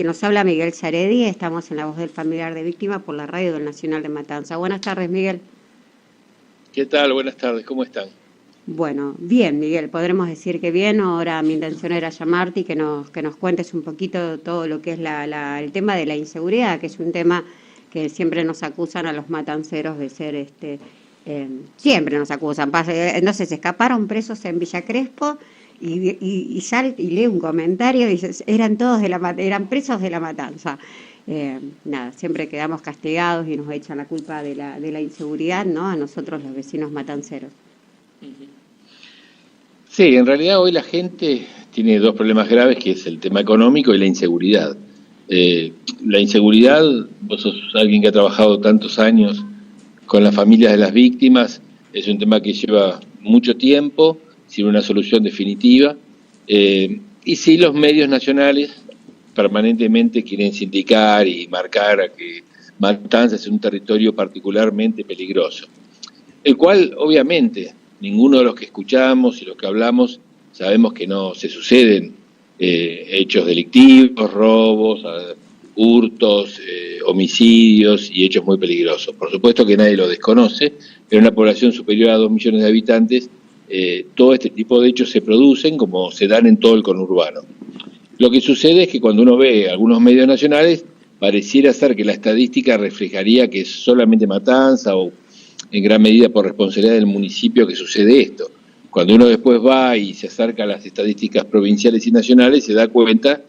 Que nos habla Miguel Saredi, estamos en La Voz del Familiar de Víctima por la radio del Nacional de Matanza. Buenas tardes, Miguel. ¿Qué tal? Buenas tardes, ¿cómo están? Bueno, bien, Miguel, podremos decir que bien. Ahora mi intención era llamarte y que nos cuentes un poquito todo lo que es el tema de la inseguridad, que es un tema que siempre nos acusan a los matanceros de ser, siempre nos acusan. Entonces, se escaparon presos en Villa Crespo y lee un comentario y dice, eran presos de la matanza. Nada, siempre quedamos castigados y nos echan la culpa de la inseguridad, ¿no? A nosotros los vecinos matanceros. Sí, en realidad hoy la gente tiene dos problemas graves, que es el tema económico y la inseguridad. La inseguridad, vos sos alguien que ha trabajado tantos años con las familias de las víctimas, es un tema que lleva mucho tiempo, sin una solución definitiva, y sí los medios nacionales permanentemente quieren sindicar y marcar a que Matanzas es un territorio particularmente peligroso, el cual obviamente ninguno de los que escuchamos y los que hablamos sabemos que no se suceden hechos delictivos, robos, hurtos, homicidios y hechos muy peligrosos. Por supuesto que nadie lo desconoce, pero en una población superior a 2 millones de habitantes, todo este tipo de hechos se producen como se dan en todo el conurbano. Lo que sucede es que cuando uno ve algunos medios nacionales, pareciera ser que la estadística reflejaría que es solamente Matanza o en gran medida por responsabilidad del municipio que sucede esto. Cuando uno después va y se acerca a las estadísticas provinciales y nacionales, se da cuenta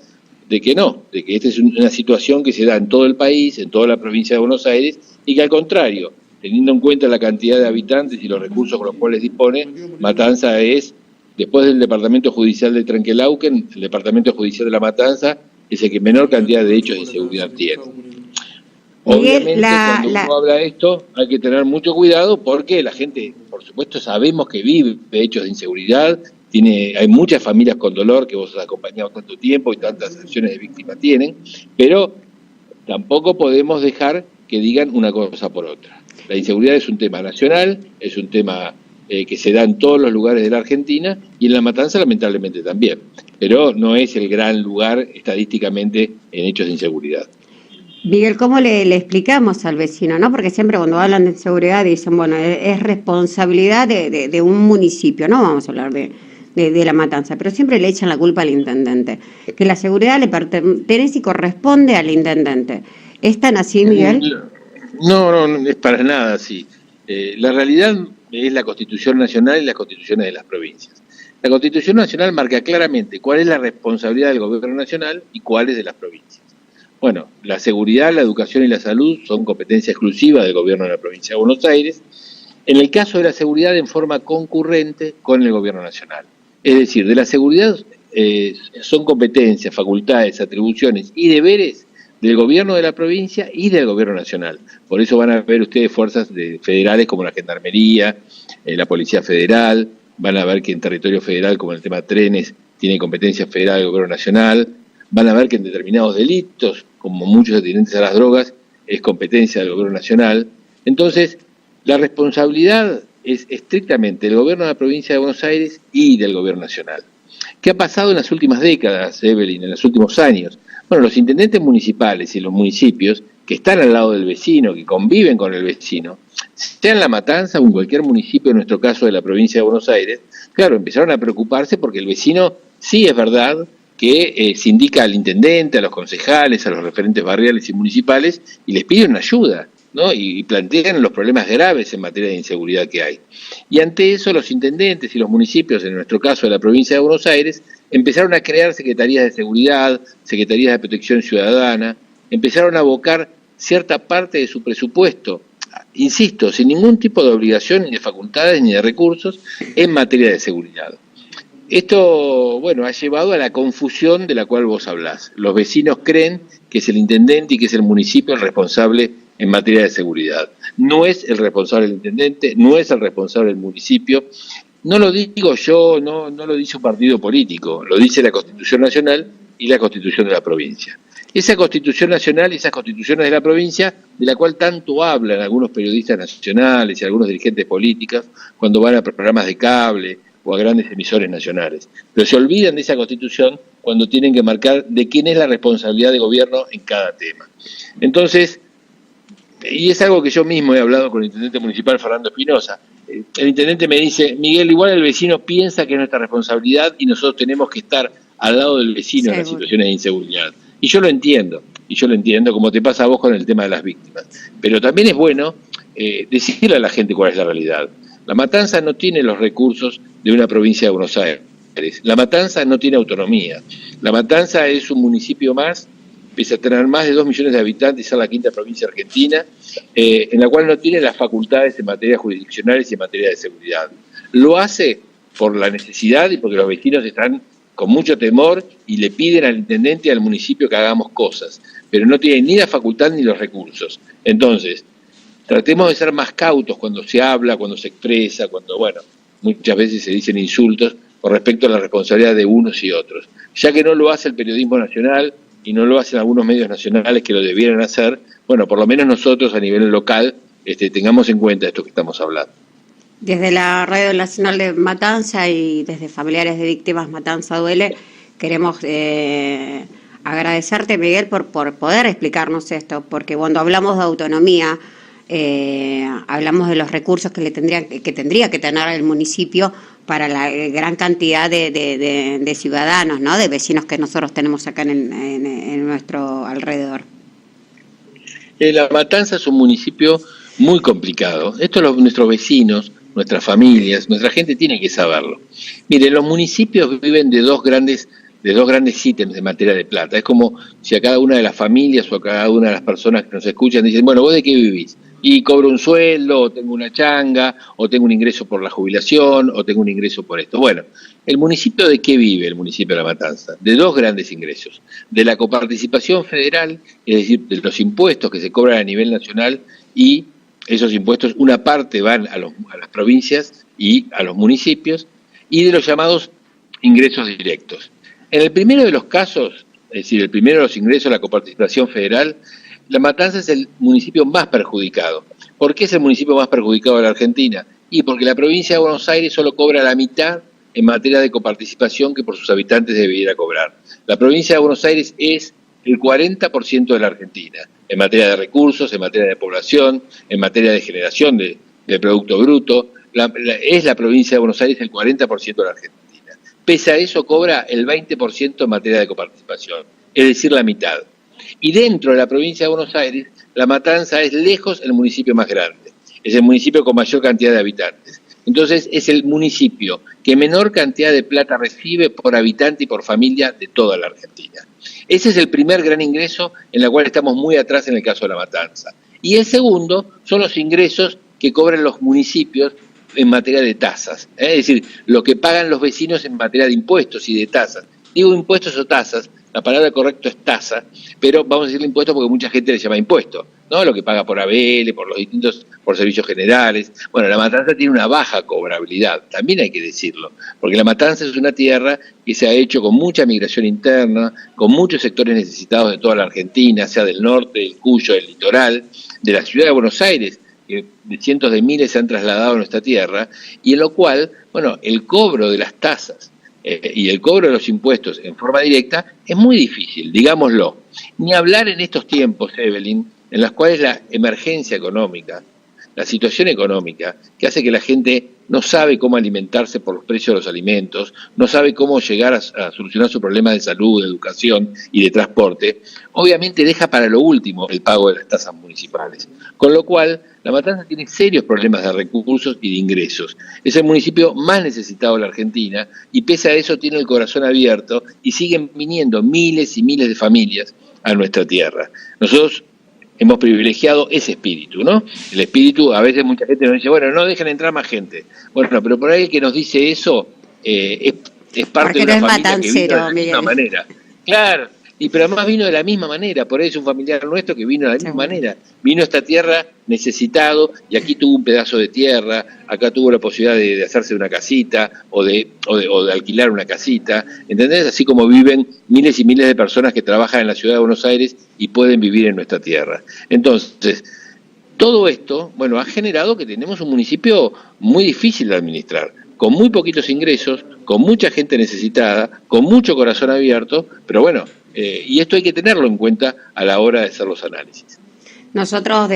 de que no, de que esta es una situación que se da en todo el país, en toda la provincia de Buenos Aires, y que al contrario, teniendo en cuenta la cantidad de habitantes y los recursos con los cuales dispone, Matanza es, después del Departamento Judicial de Trenquelauquen, el Departamento Judicial de La Matanza es el que menor cantidad de hechos de inseguridad tiene. Obviamente, cuando uno habla de esto, hay que tener mucho cuidado porque la gente, por supuesto, sabemos que vive hechos de inseguridad, hay muchas familias con dolor que vos has acompañado tanto tiempo y tantas acciones de víctimas tienen, pero tampoco podemos dejar que digan una cosa por otra. La inseguridad es un tema nacional, es un tema que se da en todos los lugares de la Argentina y en La Matanza lamentablemente también, pero no es el gran lugar estadísticamente en hechos de inseguridad. Miguel, ¿cómo le explicamos al vecino, no? Porque siempre cuando hablan de inseguridad dicen, bueno, es responsabilidad de un municipio, no vamos a hablar de La Matanza, pero siempre le echan la culpa al intendente, que la seguridad le pertenece y corresponde al intendente. ¿Es tan así, Miguel? No es para nada así. La realidad es la Constitución Nacional y las constituciones de las provincias. La Constitución Nacional marca claramente cuál es la responsabilidad del gobierno nacional y cuál es de las provincias. Bueno, la seguridad, la educación y la salud son competencia exclusiva del gobierno de la provincia de Buenos Aires. En el caso de la seguridad, en forma concurrente con el gobierno nacional. Es decir, de la seguridad son competencias, facultades, atribuciones y deberes del gobierno de la provincia y del gobierno nacional. Por eso van a ver ustedes fuerzas federales como la Gendarmería, la Policía Federal, van a ver que en territorio federal, como en el tema trenes, tiene competencia federal del gobierno nacional, van a ver que en determinados delitos, como muchos atinentes a las drogas, es competencia del gobierno nacional. Entonces, la responsabilidad es estrictamente del gobierno de la provincia de Buenos Aires y del gobierno nacional. ¿Qué ha pasado en las últimas décadas, Evelyn, en los últimos años? Bueno, los intendentes municipales y los municipios que están al lado del vecino, que conviven con el vecino, sea en La Matanza o en cualquier municipio, en nuestro caso de la provincia de Buenos Aires, claro, empezaron a preocuparse porque el vecino, sí es verdad, que se indica al intendente, a los concejales, a los referentes barriales y municipales, y les piden ayuda, ¿no? Y plantean los problemas graves en materia de inseguridad que hay. Y ante eso los intendentes y los municipios, en nuestro caso de la provincia de Buenos Aires, empezaron a crear secretarías de seguridad, secretarías de protección ciudadana, empezaron a abocar cierta parte de su presupuesto, insisto, sin ningún tipo de obligación, ni de facultades, ni de recursos, en materia de seguridad. Esto, bueno, ha llevado a la confusión de la cual vos hablás. Los vecinos creen que es el intendente y que es el municipio el responsable en materia de seguridad. No es el responsable el intendente, no es el responsable el municipio. No lo digo yo, no lo dice un partido político, lo dice la Constitución Nacional y la Constitución de la provincia. Esa Constitución Nacional y esas constituciones de la provincia, de la cual tanto hablan algunos periodistas nacionales y algunos dirigentes políticos cuando van a programas de cable o a grandes emisores nacionales. Pero se olvidan de esa Constitución cuando tienen que marcar de quién es la responsabilidad de gobierno en cada tema. Entonces, y es algo que yo mismo he hablado con el intendente municipal Fernando Espinosa. El intendente me dice, Miguel, igual el vecino piensa que es nuestra responsabilidad y nosotros tenemos que estar al lado del vecino en las situaciones de inseguridad. Y yo lo entiendo, como te pasa a vos con el tema de las víctimas. Pero también es bueno decirle a la gente cuál es la realidad. La Matanza no tiene los recursos de una provincia de Buenos Aires. La Matanza no tiene autonomía. La Matanza es un municipio más, pese a tener más de 2 millones de habitantes y ser la quinta provincia argentina, en la cual no tiene las facultades en materia jurisdiccionales y en materia de seguridad. Lo hace por la necesidad y porque los vecinos están con mucho temor y le piden al intendente y al municipio que hagamos cosas, pero no tienen ni la facultad ni los recursos. Entonces, tratemos de ser más cautos cuando se habla, cuando se expresa, cuando, bueno, muchas veces se dicen insultos con respecto a la responsabilidad de unos y otros. Ya que no lo hace el periodismo nacional y no lo hacen algunos medios nacionales que lo debieran hacer, bueno, por lo menos nosotros a nivel local tengamos en cuenta esto que estamos hablando. Desde la Radio Nacional de Matanza y desde Familiares de Víctimas Matanza Duele, queremos agradecerte, Miguel, por poder explicarnos esto, porque cuando hablamos de autonomía, hablamos de los recursos que tendría que tener el municipio para la gran cantidad de ciudadanos, ¿no? De vecinos que nosotros tenemos acá en nuestro alrededor. La Matanza es un municipio muy complicado. Esto nuestros vecinos, nuestras familias, nuestra gente tiene que saberlo. Mire, los municipios viven de dos grandes ítems de materia de plata. Es como si a cada una de las familias o a cada una de las personas que nos escuchan dicen, bueno, ¿vos de qué vivís? Y cobro un sueldo, o tengo una changa, o tengo un ingreso por la jubilación, o tengo un ingreso por esto. Bueno, ¿el municipio de qué vive el municipio de La Matanza? De dos grandes ingresos. De la coparticipación federal, es decir, de los impuestos que se cobran a nivel nacional, y esos impuestos, una parte van a las provincias y a los municipios, y de los llamados ingresos directos. En el primero de los casos, es decir, el primero de los ingresos, la coparticipación federal, La Matanza es el municipio más perjudicado. ¿Por qué es el municipio más perjudicado de la Argentina? Y porque la provincia de Buenos Aires solo cobra la mitad en materia de coparticipación que por sus habitantes debería cobrar. La provincia de Buenos Aires es el 40% de la Argentina, en materia de recursos, en materia de población, en materia de generación de Producto Bruto. Es la provincia de Buenos Aires el 40% de la Argentina. Pese a eso cobra el 20% en materia de coparticipación, es decir, la mitad. Y dentro de la provincia de Buenos Aires, La Matanza es lejos el municipio más grande, es el municipio con mayor cantidad de habitantes. Entonces es el municipio que menor cantidad de plata recibe por habitante y por familia de toda la Argentina. Ese es el primer gran ingreso en el cual estamos muy atrás en el caso de La Matanza. Y el segundo son los ingresos que cobran los municipios en materia de tasas, es decir, lo que pagan los vecinos en materia de impuestos y de tasas. Digo impuestos o tasas, la palabra correcta es tasa, pero vamos a decirle impuesto porque mucha gente le llama impuesto, ¿no? Lo que paga por ABL, por servicios generales. Bueno, La Matanza tiene una baja cobrabilidad, también hay que decirlo, porque La Matanza es una tierra que se ha hecho con mucha migración interna, con muchos sectores necesitados de toda la Argentina, sea del norte, del Cuyo, del litoral, de la ciudad de Buenos Aires, que de cientos de miles se han trasladado a nuestra tierra, y en lo cual, bueno, el cobro de las tasas y el cobro de los impuestos en forma directa es muy difícil, digámoslo. Ni hablar en estos tiempos, Evelyn, en los cuales la emergencia económica, la situación económica, que hace que la gente no sabe cómo alimentarse por los precios de los alimentos, no sabe cómo llegar a solucionar su problema de salud, de educación y de transporte, obviamente deja para lo último el pago de las tasas municipales. Con lo cual, La Matanza tiene serios problemas de recursos y de ingresos. Es el municipio más necesitado de la Argentina y pese a eso tiene el corazón abierto y siguen viniendo miles y miles de familias a nuestra tierra. Nosotros hemos privilegiado ese espíritu, ¿no? El espíritu, a veces mucha gente nos dice, bueno, no dejen entrar más gente. Bueno, pero por ahí el que nos dice eso es parte de una familia que vino de la misma manera. Claro, pero además vino de la misma manera, por eso es un familiar nuestro que vino de la misma manera. Vino a esta tierra necesitado y aquí tuvo un pedazo de tierra, acá tuvo la posibilidad de hacerse una casita o de alquilar una casita, ¿entendés? Así como viven miles y miles de personas que trabajan en la ciudad de Buenos Aires y pueden vivir en nuestra tierra. Entonces, todo esto, bueno, ha generado que tenemos un municipio muy difícil de administrar, con muy poquitos ingresos, con mucha gente necesitada, con mucho corazón abierto, pero bueno, y esto hay que tenerlo en cuenta a la hora de hacer los análisis. Nosotros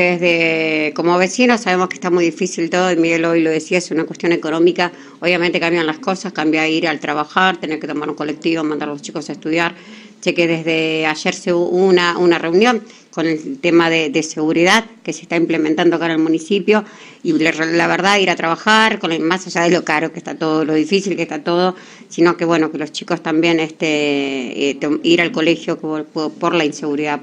como vecinos sabemos que está muy difícil todo, y Miguel hoy lo decía, es una cuestión económica, obviamente cambian las cosas, cambia ir al trabajar, tener que tomar un colectivo, mandar a los chicos a estudiar. Sé que desde ayer se hubo una reunión con el tema de seguridad que se está implementando acá en el municipio, y la verdad ir a trabajar, más allá de lo caro que está todo, lo difícil que está todo, sino que bueno, que los chicos también ir al colegio por la inseguridad,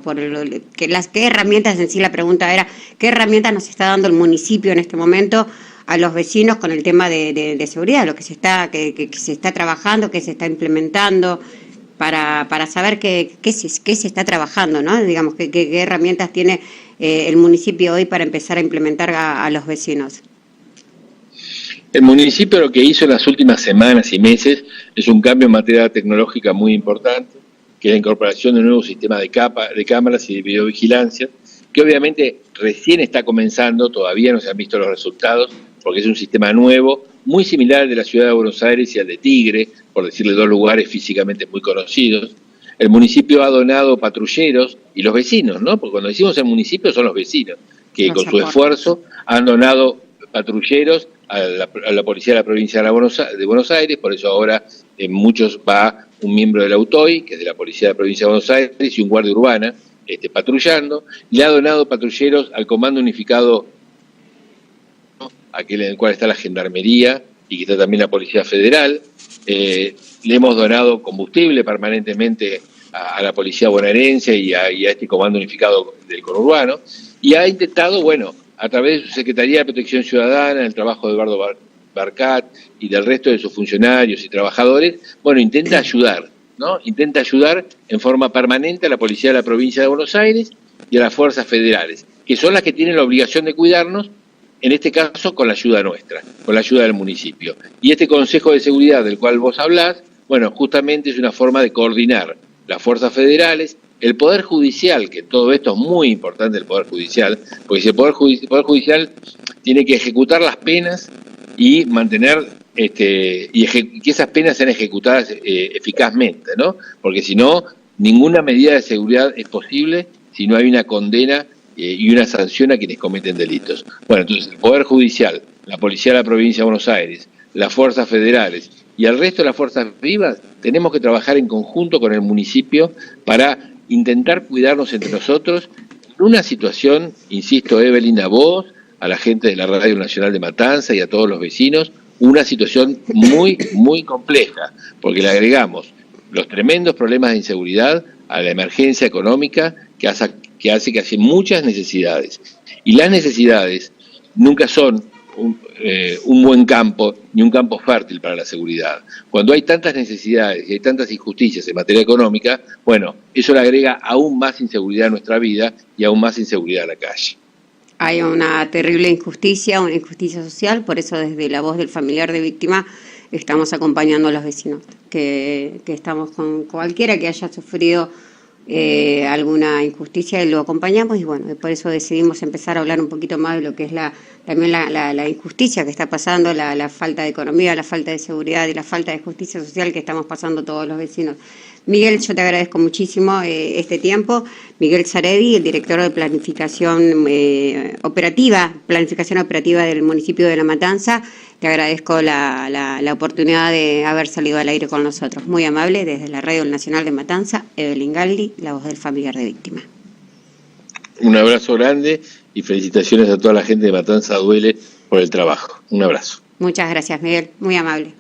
¿qué herramientas en sí? La pregunta era, ¿qué herramientas nos está dando el municipio en este momento a los vecinos con el tema de seguridad, lo que se está trabajando, que se está implementando, para saber qué se está trabajando, ¿no? Digamos, qué herramientas tiene el municipio hoy para empezar a implementar a los vecinos? El municipio lo que hizo en las últimas semanas y meses es un cambio en materia tecnológica muy importante, que es la incorporación de un nuevo sistema de cámaras y de videovigilancia, que obviamente recién está comenzando, todavía no se han visto los resultados, porque es un sistema nuevo, muy similar al de la ciudad de Buenos Aires y al de Tigre, por decirle dos lugares físicamente muy conocidos. El municipio ha donado patrulleros, y los vecinos, ¿no? Porque cuando decimos el municipio son los vecinos, que con su esfuerzo han donado patrulleros a la policía de la provincia de Buenos Aires, por eso ahora en muchos va un miembro de la UTOI, que es de la policía de la provincia de Buenos Aires, y un guardia urbana patrullando. Le ha donado patrulleros al Comando Unificado, ¿no? Aquel en el cual está la Gendarmería y que está también la Policía Federal. Le hemos donado combustible permanentemente a la Policía Bonaerense y a este Comando Unificado del Conurbano, y ha intentado, bueno, a través de su Secretaría de Protección Ciudadana, el trabajo de Eduardo Barcat y del resto de sus funcionarios y trabajadores, bueno, intenta ayudar, ¿no? Intenta ayudar en forma permanente a la Policía de la Provincia de Buenos Aires y a las fuerzas federales, que son las que tienen la obligación de cuidarnos, en este caso con la ayuda nuestra, con la ayuda del municipio. Y este Consejo de Seguridad del cual vos hablás, bueno, justamente es una forma de coordinar las fuerzas federales, el Poder Judicial, que todo esto es muy importante, el Poder Judicial, porque el Poder Judicial tiene que ejecutar las penas y mantener que esas penas sean ejecutadas eficazmente, ¿no? Porque si no, ninguna medida de seguridad es posible si no hay una condena y una sanción a quienes cometen delitos. Bueno, entonces el Poder Judicial, la Policía de la Provincia de Buenos Aires, las fuerzas federales y el resto de las fuerzas vivas, tenemos que trabajar en conjunto con el municipio para intentar cuidarnos entre nosotros en una situación, insisto, Evelyn, a vos, a la gente de la Radio Nacional de Matanza y a todos los vecinos, una situación muy, muy compleja, porque le agregamos los tremendos problemas de inseguridad a la emergencia económica que hace que haya muchas necesidades. Y las necesidades nunca son un buen campo, ni un campo fértil para la seguridad. Cuando hay tantas necesidades y hay tantas injusticias en materia económica, bueno, eso le agrega aún más inseguridad a nuestra vida y aún más inseguridad a la calle. Hay una terrible injusticia, una injusticia social, por eso desde la voz del familiar de víctima estamos acompañando a los vecinos, que estamos con cualquiera que haya sufrido alguna injusticia y lo acompañamos, y bueno, por eso decidimos empezar a hablar un poquito más de lo que es también la injusticia que está pasando, la falta de economía, la falta de seguridad y la falta de justicia social que estamos pasando todos los vecinos. Miguel, yo te agradezco muchísimo este tiempo. Miguel Saredi, el director de planificación operativa del municipio de La Matanza. Te agradezco la oportunidad de haber salido al aire con nosotros. Muy amable, desde la Radio Nacional de Matanza, Evelyn Galdi, la voz del familiar de víctima. Un abrazo grande y felicitaciones a toda la gente de Matanza Duele por el trabajo. Un abrazo. Muchas gracias, Miguel. Muy amable.